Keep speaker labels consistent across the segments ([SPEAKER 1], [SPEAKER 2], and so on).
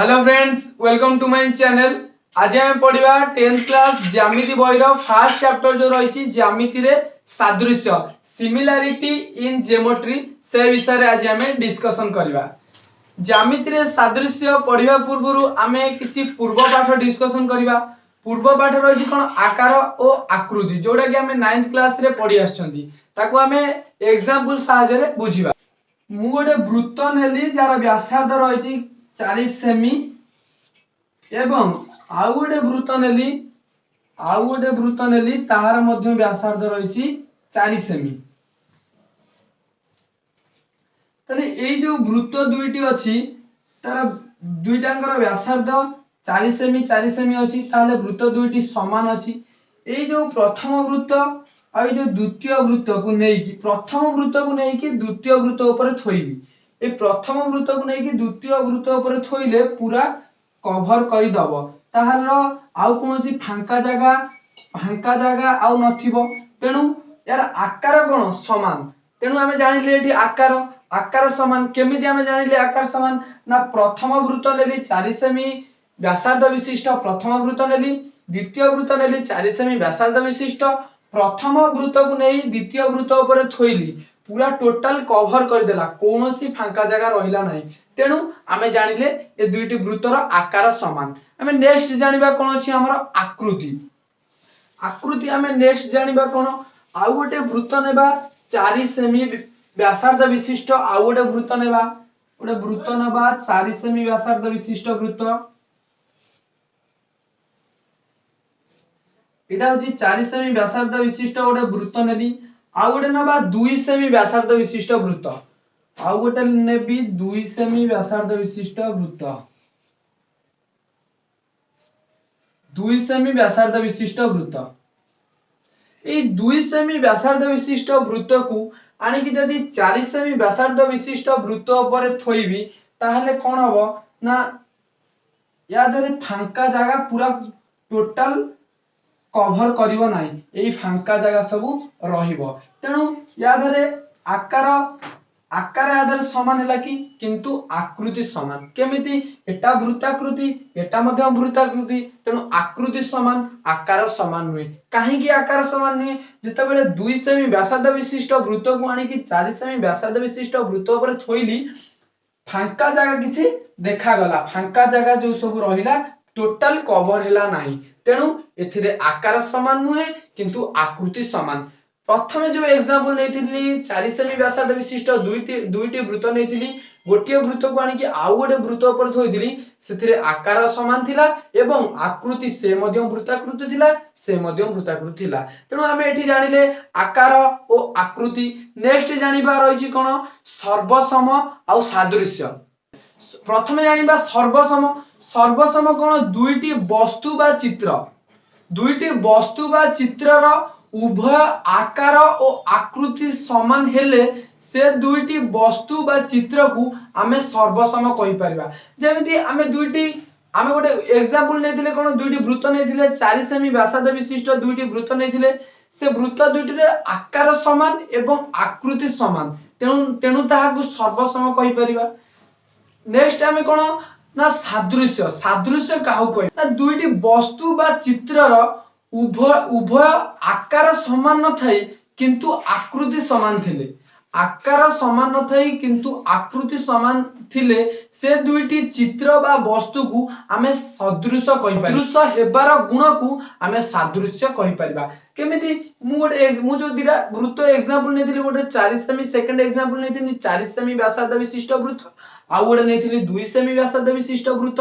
[SPEAKER 1] Hello friends, welcome to my channel. आज हम पढ़िबा 10th class ज्यामिति बही रो फर्स्ट चैप्टर जो रही ज्यामिति रे सादृश्य सिमिलैरिटी इन ज्योमेट्री से विषय रे आज हम डिस्कशन करबा। ज्यामिति रे सादृश्य पढ़िबा पूर्व आमे किसी पूर्व पाठ डिस्कशन करबा। पूर्व पाठ रही कोन आकार और आकृति जोडा कि आमे 9th क्लास रे पढ़ी आछंती ताको आमे एग्जांपल सहायता रे बुझिबा। मु गोटे वृत्त नेली जार व्यासार्ध रही 40 सेमी एवं आउ गोटे वृत्त नेली तार मध्य व्यासार्ध रही 4 सेमी। तले एई जो वृत्त दुईटी अछि तार दुईटांकर व्यासार्ध 4 सेमी अछि ताले वृत्त दुईटी समान अछि। एई जो प्रथम वृत्त आ जो द्वितीय वृत्त को नेकी प्रथम वृत्त को नेकी द्वितीय वृत्त ऊपर थोइबी। ए प्रथम वृत्त को नेकी द्वितीय वृत्त ऊपर थोइले पूरा कवर करि दबो ताहार आउ कोनोसी फांका जागा आउ नथिबो। तेनु यार आकार कोन समान। तेनु हमें जानिले एठी आकार समान केमिति हमें जानिले आकार समान ना प्रथम वृत्त नेली 4 सेमी व्यासार्ध विशिष्ट प्रथम वृत्त नेली द्वितीय वृत्त नेली 4 सेमी व्यासार्ध विशिष्ट प्रथम वृत्त को नहीं द्वितीय वृत्त ऊपर थोइली पूरा टोटल कवर कर देला कोनोसी फांका जगह रहिला नाही। तेनु आमे जानिले ए दुईटी वृत्तर आकार समान। आमे नेक्स्ट जानिबा कोन अछि हमर आकृति आमे नेक्स्ट जानिबा कोन आउ गोटे वृत्त नेबा 4 सेमी व्यासार्ध विशिष्ट आउ गोटे वृत्त नेबा 4 सेमी व्यासार्ध विशिष्ट वृत्त। एटा होची 4 सेमी व्यासार्ध विशिष्ट गोटे वृत्त नेली आउ गोटे नेबा 2 सेमी व्यासार्ध विशिष्ट वृत्त आउ गोटे नेबी 2 सेमी व्यासार्ध विशिष्ट वृत्त 2 सेमी व्यासार्ध विशिष्ट वृत्त। ए 2 सेमी व्यासार्ध विशिष्ट वृत्त को आनी कि जदी 4 सेमी व्यासार्ध विशिष्ट वृत्त ऊपर थोइबी ताहले कोन हबो ना या धरे फांका जागा पूरा टोटल कवर करिवो नाही एई फांका जागा सब रहिबो। तेनु या धरे आकार या धरे समान हैला कि किंतु आकृति समान केमिति एटा वृत्ताकृति एटा मध्य वृत्ताकृति तेनु आकृति समान आकार समान हुए। काहे कि आकार समान हुए जते बेले 2 सेमी व्यासार्ध विशिष्ट वृत्त को आनी कि 4 सेमी व्यासार्ध विशिष्ट वृत्त ऊपर थोइली फांका जागा किछि देखा गला फांका जागा जो सब रहिला टोटल कवर हैला नाही। तेनु एथिरे आकार समान नुहे किंतु आकृति समान। प्रथमे जो एग्जांपल नेथिली 4 सेमी व्यासार्ध विशिष्ट दुईटी वृत्त नेथिली गोटिए वृत्त को आनी कि आउ गोटे वृत्त ऊपर थोइदिली सेथिरे आकार समान थिला एवं आकृति से मध्य वृत्ताकृति थिला से मध्य वृत्ताकृति थिला। तेनु हमें एठी जानिले आकार और आकृति। नेक्स्ट जानिबा रहिछि कोन सर्वसम आ सादृश्य। प्रथमे जानिबा सर्वसम कोन दुईटी वस्तु बा चित्रर उभय आकार और आकृति समान हेले से दुईटी वस्तु बा चित्र को आमे सर्वसम कहि परिबा। जेमिति आमे गोटे एग्जांपल नेथिले कोन दुईटी वृत्त नेथिले 4 सेमी व्यासार्ध विशिष्ट दुईटी वृत्त नेथिले से वृत्त दुईटी रे आकार समान एवं आकृति समान तेनु ताहाकु सर्वसम कहि परिबा। नेक्स्ट आमे कोन ना सादृश्य काहू कहि ना दुईटी वस्तु बा चित्रर उभय आकार समान न थाई किंतु आकृति समान थिले आकार समान न थाई किंतु आकृति समान थिले से दुईटी चित्र बा वस्तु को आमे सदृश कहि परिबा। सदृश हेबार गुण को आमे सादृश्य कहि परिबा। केमिति मु जो दिरा वृत्त एग्जांपल नेथिली गोटे 4 सेमी सेकंड एग्जांपल नेथिली 4 सेमी व्यासार्ध विशिष्ट वृत्त आउ गोटे नेथिली 2 सेमी व्यासार्ध विशिष्ट वृत्त।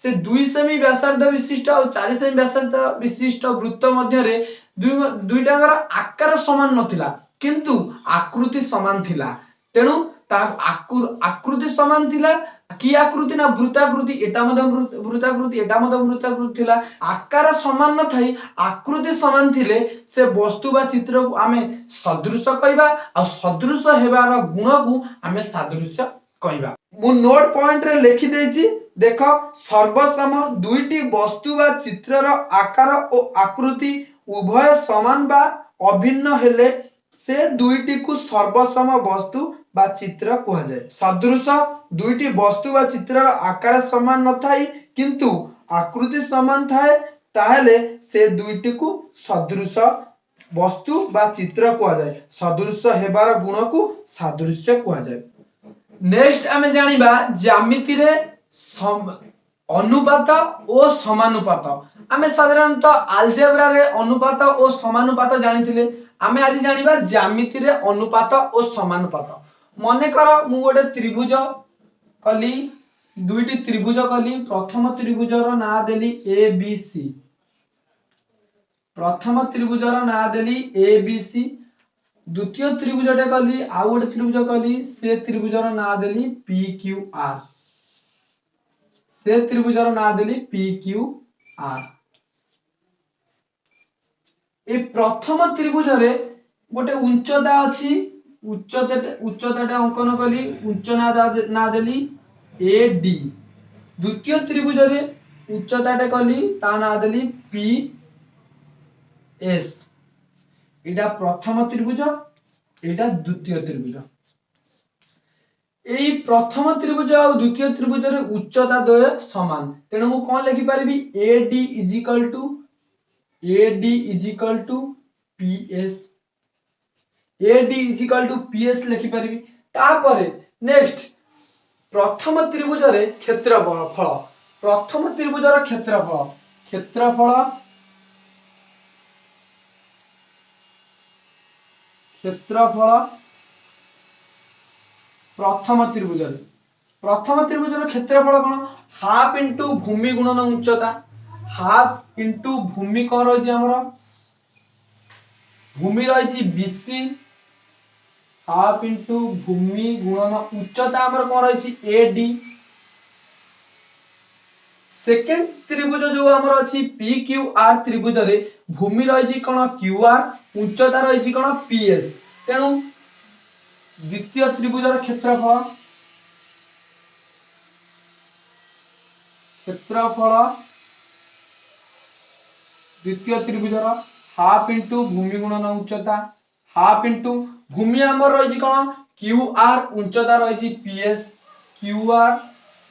[SPEAKER 1] से 2 सेमी व्यासार्ध विशिष्ट और 4 सेमी व्यासार्ध विशिष्ट वृत्त मध्य रे दुईटांगर आकार समान नथिला किंतु आकृति समान थिला। तेनु ता आकृति समान थिला कि आकृति ना वृत्ताकृति एटा मध्य वृत्ताकृति एटा मध्य वृत्ताकृति थिला आकार समान न थाई आकृति समान थिले से वस्तु बा चित्र को आमे सदृश कहबा आ सदृश हेबार गुण को आमे सादृश्य कहबा। मु नोट पॉइंट रे लिखि देछि देखो सर्वसम दुईटी वस्तु बा चित्रर आकार और आकृति उभय समान बा अभिन्न हेले से दुईटी को सर्वसम वस्तु बा चित्र कुहा जाए। सदृश दुईटी वस्तु बा चित्रर आकार समान न थाई किंतु आकृति समान थाए ताहेले से दुईटी को सदृश वस्तु बा चित्र कुहा जाए। सदृश हेबार गुण को सादृश्य कुहा जाए। नेक्स्ट आमे जानिबा ज्यामिति रे अनुपात और समानुपात। आमे साधारणतः अलजेब्रा रे अनुपात और समानुपात जानिथिले, आमे आज जानिबा ज्यामिति रे अनुपात और समानुपात। मने कर मु गोटे त्रिभुज कली, दुईटी त्रिभुज कली, प्रथम त्रिभुजर ना देली ए बी सी, प्रथम त्रिभुजर ना देली ए बी सी, द्वितीय त्रिभुजटे कली आउ गोटे त्रिभुज कली, से त्रिभुजर ना देली पी क्यू आर, से त्रिभुजर ना देली पी क्यू आर। ए प्रथम त्रिभुज रे गोटे उच्चता अछि, उच्चता अंकन कली, उच्च ना देली ए डी। द्वितीय त्रिभुज रे उच्चताटे कली, ता ना देली पी एस। एटा प्रथम त्रिभुज, एटा द्वितीय त्रिभुज। एई प्रथम त्रिभुज और द्वितीय त्रिभुज रे उच्चता द्वय समान, तेणु मु कोन लिखि परिबी AD is equal to PS, AD is equal to PS लिखि परिबी। तापरे नेक्स्ट प्रथम त्रिभुज रे क्षेत्रफल, प्रथम त्रिभुजर क्षेत्रफल, क्षेत्रफल प्रथम त्रिभुज, प्रथम त्रिभुजर क्षेत्रफल कोन हाफ इंटू भूमि गुणन उच्चता, हाफ इंटू भूमि कोन रही हमर भूमि रही BC, हाफ इंटू भूमि गुणन उच्चता हमर कोन रही AD। सेकंड त्रिभुज जो हमर अछि PQR त्रिभुज रे भूमि रही कोन QR, उच्चता रही कोन PS। तेणु द्वितीय त्रिभुजर क्षेत्रफल, द्वितीय त्रिभुजर हाफ इंटू भूमि गुणन उच्चता, हाफ इंटू भूमि हमर रही कोन QR, उच्चता रही PS, QR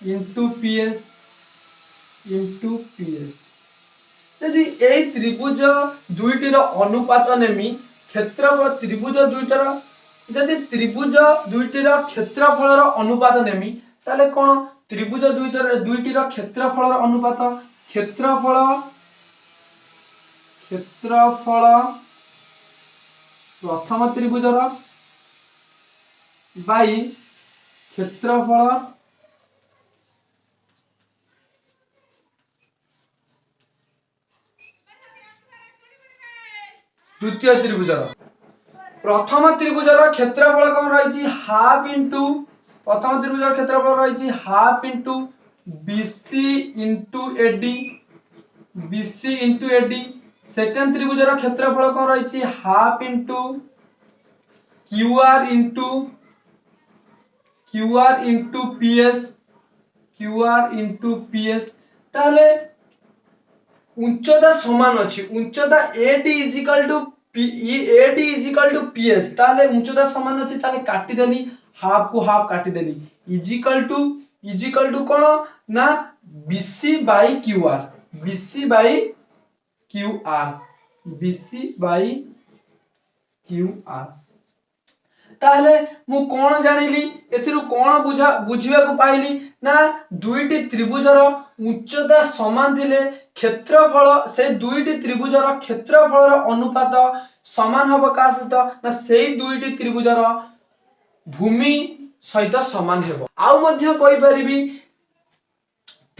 [SPEAKER 1] into PS into PS। यदि ए त्रिभुज दुईटीर अनुपात नेमी क्षेत्रफल त्रिभुज दुईटर, यदि त्रिभुज दुईटीर क्षेत्रफलर अनुपात नेमी ताले कोन त्रिभुज दुईटीर क्षेत्रफलर अनुपात, क्षेत्रफल प्रथम त्रिभुजर बाई क्षेत्रफल द्वितीय त्रिभुजर। प्रथम त्रिभुजर क्षेत्रफल कोन रही हाफ इंटू, प्रथम त्रिभुजर क्षेत्रफल रही half into BC into AD, BC into AD। Second त्रिभुजर क्षेत्रफल कोन रही half into QR into PS, QR into PS। ताले उच्चता समान अछि, उच्चता AD is equal to PS, ताले उच्चता समान अछि, ताले काटी देली हाफ को हाफ काटी देली, इज इक्वल टू कोन ना BC by QR, BC by QR, BC by QR। ताहले मु कोन जानिली एथिरु कोन बुझिबा को पाइली ना दुईटी त्रिभुजर उच्चता समान थिले क्षेत्रफल, से दुईटी त्रिभुजर क्षेत्रफलर अनुपात समान हबो का सहित ना सेही दुईटी त्रिभुजर भूमि सहित समान हेबो। आउ मध्य कहि परिबी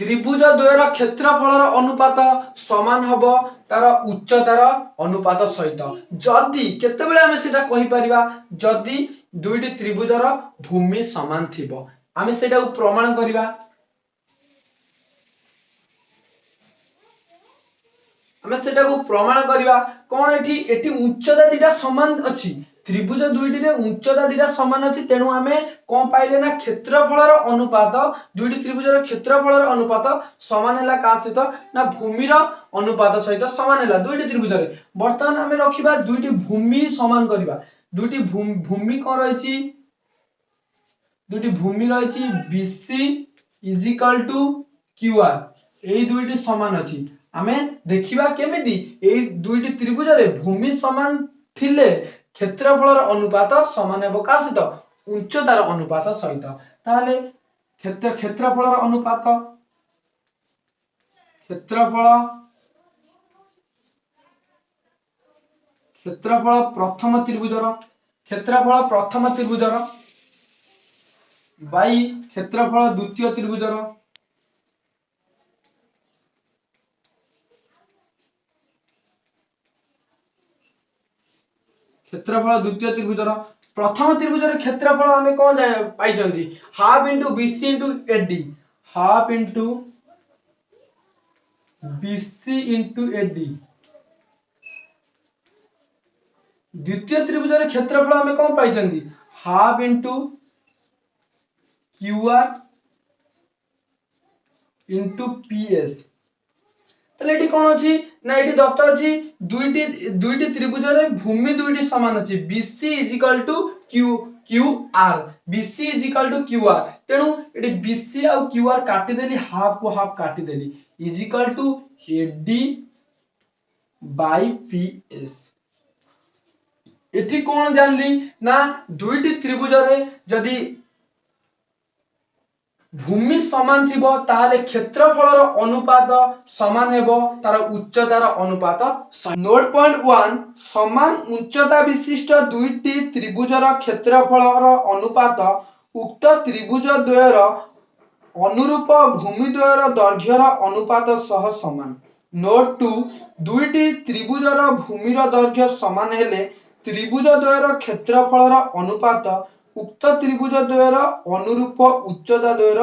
[SPEAKER 1] त्रिभुज द्वयर क्षेत्रफलर अनुपात समान हबो तार उच्चतार अनुपात सहित, जदि केतेबेले आमे सेटा कहि परिबा जदि दुईटी त्रिभुजर भूमि समान थिबो। आमे सेटा को प्रमाण करिबा, आमे सेटा को प्रमाण करिबा कोन एठी उच्चता दिटा समान अछि, त्रिभुज दुईटी रे उच्चता दिटा समान अछि, तेनु आमे कोन पाइले ना क्षेत्रफलर अनुपात, दुईटी त्रिभुजर क्षेत्रफलर अनुपात समान हैला का सहित ना भूमिर अनुपात सहित समान हैला दुईटी त्रिभुजर। वर्तमान आमे रखिबा दुईटी भूमि समान करिबा, दुईटी भूमि कोन रहिछि दुईटी भूमि रही BC is equal to QR यही दुईटी समान अच्छी आमे देखिबा केमिति एई दुईटी त्रिभुज रे भूमि समान थिले क्षेत्रफल अनुपात समान हेबो का सहित उच्चतार अनुपात सहित ताहले क्षेत्रफल अनुपात क्षेत्रफल प्रथम त्रिभुजर बाई क्षेत्रफल द्वितीय त्रिभुजर क्षेत्रफल द्वितीय त्रिभुजर प्रथम त्रिभुजर क्षेत्रफल आमे कोन पाइचंती half into BC into AD half into BC into AD द्वितीय त्रिभुजर क्षेत्रफल आमे कोन पाइचंती half into QR into PS तले एटी कोन अछि ना एटी दत्त अछि दुईटी त्रिभुज रे भूमि दुईटी समान अछि BC is equal to QR BC is equal to QR तेनु एटी BC और QR काटी देली हाफ को हाफ काटी देली is equal to AD by PS एठी कोन जानली ना दुईटी त्रिभुज रे जदी भूमि समान थिबो ताले क्षेत्रफलर अनुपात समान हेबो तार उच्चतार अनुपात नोट पॉइंट 1 समान उच्चता विशिष्ट दुईटी त्रिभुजर क्षेत्रफलर अनुपात उक्त त्रिभुज द्वयर अनुरूप भूमि द्वयर दैर्घ्यर अनुपात सह समान नोट 2 दुईटी त्रिभुजर भूमिर दैर्घ्य समान हेले त्रिभुज द्वयर क्षेत्रफलर अनुपात उक्त त्रिभुज द्वयर अनुरूप उच्चता द्वयर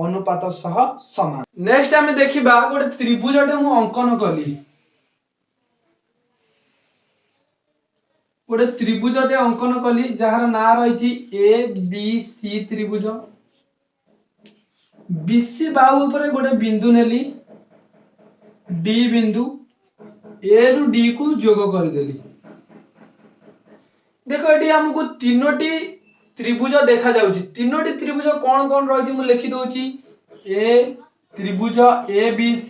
[SPEAKER 1] अनुपात सह समान नेक्स्ट आमे देखिबा गोटे त्रिभुजटे मु अंकन कली गोटे त्रिभुजटे अंकन कली जहार ना रही ABC त्रिभुज BC बाहु ऊपर गोटे बिंदु नेली D बिंदु A रु D को जोग कर देली देखो एटी हमको तीनोटी त्रिभुज देखा जाउची तीनोटी त्रिभुज कोन कोन रही मु लिखि दोची ए त्रिभुज ABC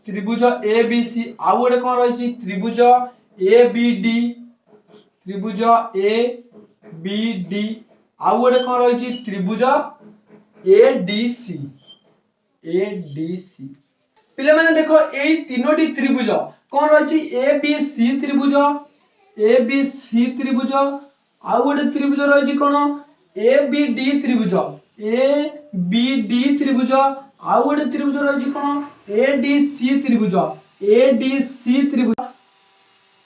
[SPEAKER 1] त्रिभुज ABC आउ गोटे कोन रही त्रिभुज ABD त्रिभुज ABD आउ गोटे कोन रही त्रिभुज ADC पिले माने देखो एई तीनोटी त्रिभुज कोन रही ABC त्रिभुज आउ गोटे त्रिभुज रही कोन ABD त्रिभुज आउ गोटे त्रिभुज रही कोन ADC त्रिभुज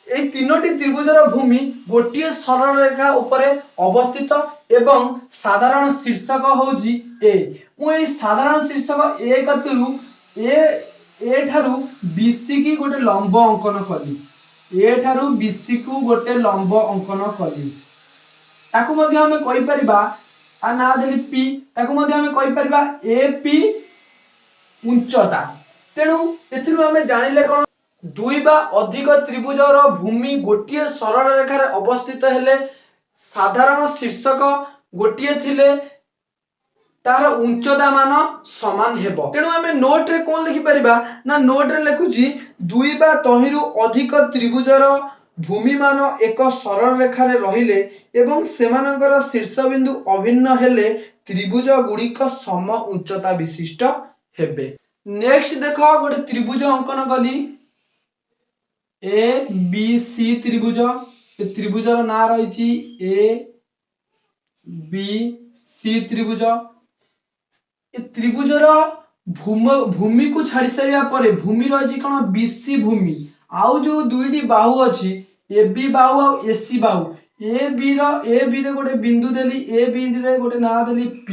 [SPEAKER 1] ए तीनोटी त्रिभुजर भूमि गोटिए सरल रेखा ऊपर अवस्थित एवं साधारण शीर्षक होउची A मु ए साधारण शीर्षक A कतरु ए ठारू BC की गोटे लंब अंकन कली ए ठारू BC को गोटे लंब अंकन कली ताकू मध्ये हमें कहि परिबा आ ना देली P ताकू मध्ये हमें कहि परिबा AP उच्चता तेनु एथिरु हमें जानिले कोन दुई बा अधिक त्रिभुजर भूमि गोटिए सरल रेखा रे अवस्थित हेले साधारण शीर्षक गोटिए थिले तार उच्चता मान समान हेबो तेनु हमें नोट रे कोन लिखि परिबा ना नोट रे लिखुची दुई बा तहिरु अधिक त्रिभुजर भूमि मान एक सरल रेखा रे रहिले एवं सेमानकर शीर्ष बिंदु अभिन्न हेले त्रिभुज गुड़िक सम उच्चता विशिष्ट हेबे नेक्स्ट देखो गोटे त्रिभुज अंकन कली ABC त्रिभुज ए त्रिभुजर ना रही ABC त्रिभुज ए त्रिभुजर भूमि को छाड़ी सारिया परे भूमि रही कोन BC भूमि आउ जो दुईटी बाहु अछि AB बाहु और AC बाहु AB रे गोटे बिंदु देली AB रे गोटे ना देली P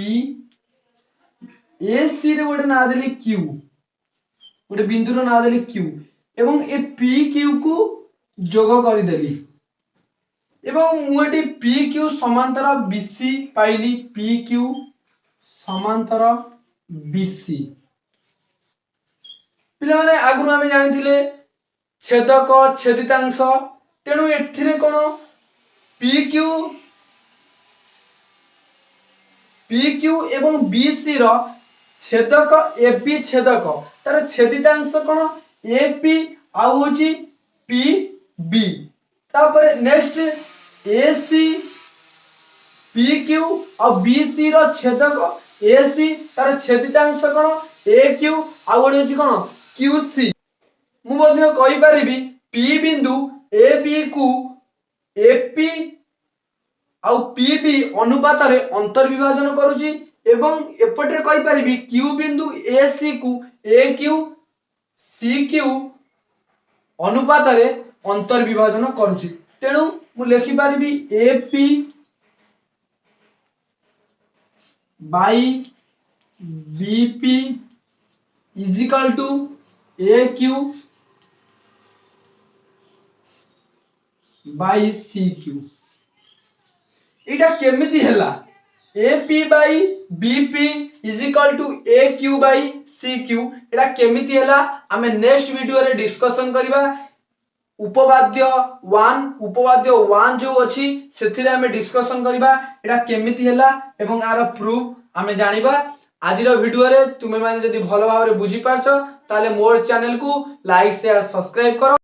[SPEAKER 1] AC रे गोटे ना देली Q गोटे बिंदु रो ना देली Q एवं ए PQ को जोग कर देली एवं मुएटी PQ समांतर BC पाइली PQ समांतर BC पिला माने आगु आमे जानिथिले छेदक छेदितांश तेनु एथिरे कोन PQ PQ एवं BC रो छेदक AP छेदक तार छेदितांश कोन AP आ होची PB तापर नेक्स्ट AC PQ और BC रो छेदक AC तार छेदितांश कोन AQ आ गोटे होची कोन QC मु मध्य कहि परिबी P बिंदु AB को AP आउ PB अनुपात रे अंतर विभाजन करूची एवं एपटे कहि परिबी Q बिंदु AC को AQ CQ अनुपात रे अंतर विभाजन करूची तेणु मु लिखि परिबी AP by BP is equal to AQ by CQ इटा केमिति हैला AP by BP is equal to AQ by CQ इटा केमिति हैला आमे नेक्स्ट वीडियो रे डिस्कशन करिबा उपवाद्य 1 जो अछि सेथिरे आमे डिस्कशन करिबा एटा केमिति हैला एवं आर प्रूफ आमे जानिबा आजिर वीडियो रे तुमे माने जदी भलो भाबरे बुझी पारछ ताले मोर चैनल को लाइक शेयर सब्सक्राइब करो।